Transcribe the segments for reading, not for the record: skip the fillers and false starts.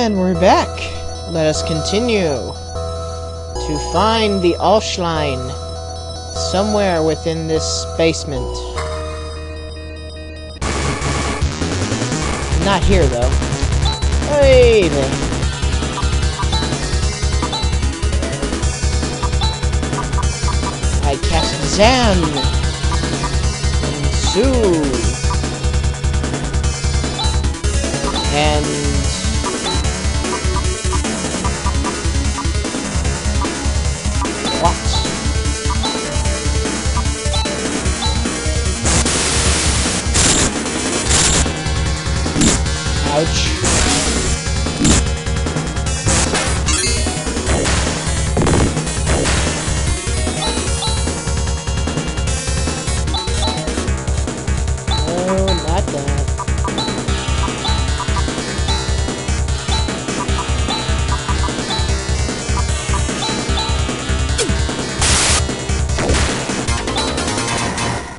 And we're back. Let us continue to find the Alschlein somewhere within this basement. Not here, though. Hey there. I cast Zan and Sue and what? Ouch.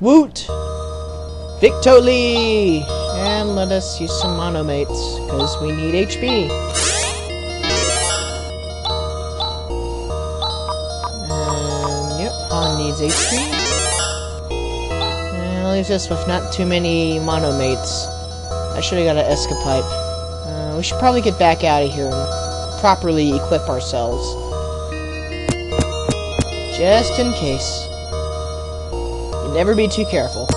Woot! Victory! And let us use some monomates, because we need HP. Yep, Han needs HP. And leaves us with not too many monomates. I should have got an Escapipe. We should probably get back out of here and properly equip ourselves. Just in case. Never be too careful.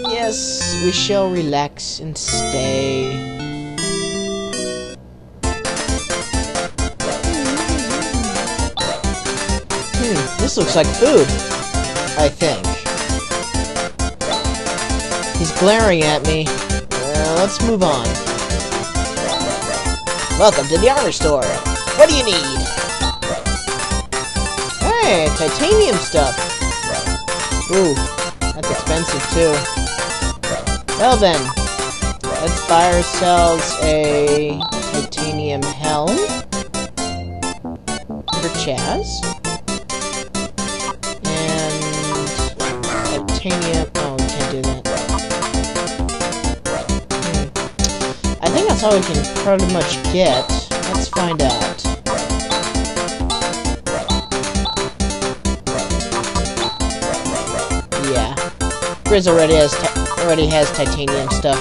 Yes, we shall relax and stay. This looks like food, I think. He's glaring at me. Let's move on. Welcome to the armor store. What do you need? Hey, titanium stuff. Ooh, that's expensive too. Well then, let's buy ourselves a titanium helm for Chaz. Titanium. Oh, we can't do that. I think that's all we can pretty much get. Let's find out. Yeah, Grizz already has titanium stuff.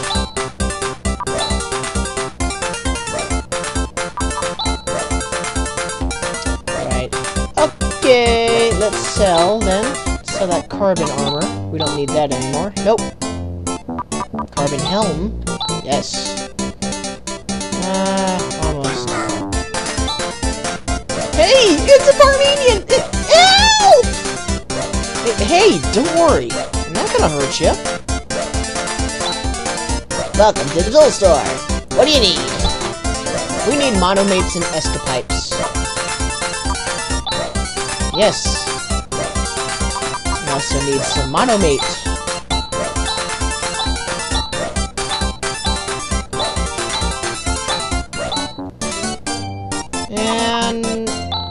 Right. Okay, let's sell then. Sell that carbon armor. We don't need that anymore. Nope. Carbon helm. Yes. Almost. Hey! It's a Parmenian! Help! Hey, don't worry. I'm not gonna hurt you. Welcome to the tool store. What do you need? We need monomates and escapipes. Yes. Also need some monomate. And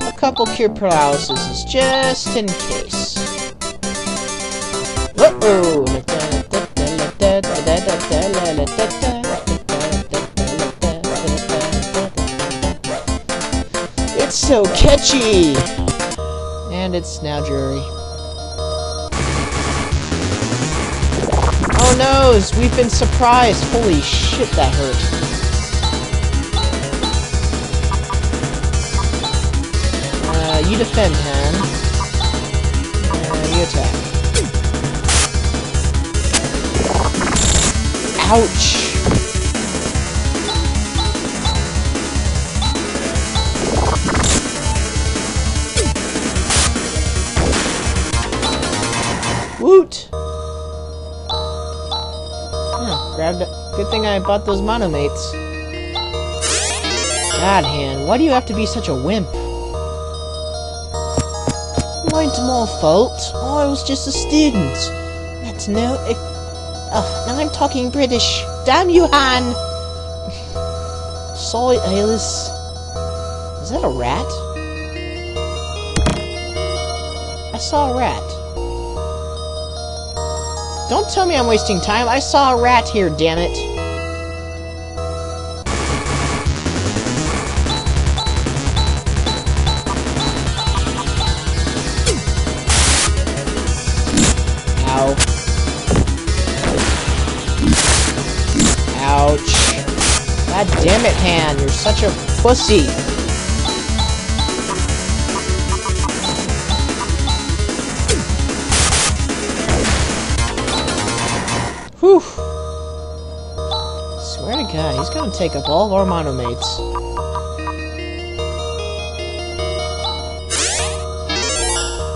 a couple cure paralysis just in case. Uh-oh! It's so catchy! And it's now dreary. Oh no, we've been surprised. Holy shit, that hurt. You defend, Han. You attack. Ouch! Woot! Grabbed it. Good thing I bought those monomates. God, Han, why do you have to be such a wimp? It ain't my fault. I was just a student. That's no... oh, now I'm talking British. Damn you, Han! Soy Alice... Is that a rat? I saw a rat. Don't tell me I'm wasting time. I saw a rat here, damn it. Ow. Ouch. God damn it, Han. You're such a pussy. Whew. Swear to God, he's gonna take up all of our monomates.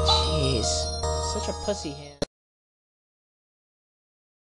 Jeez. Such a pussy hand.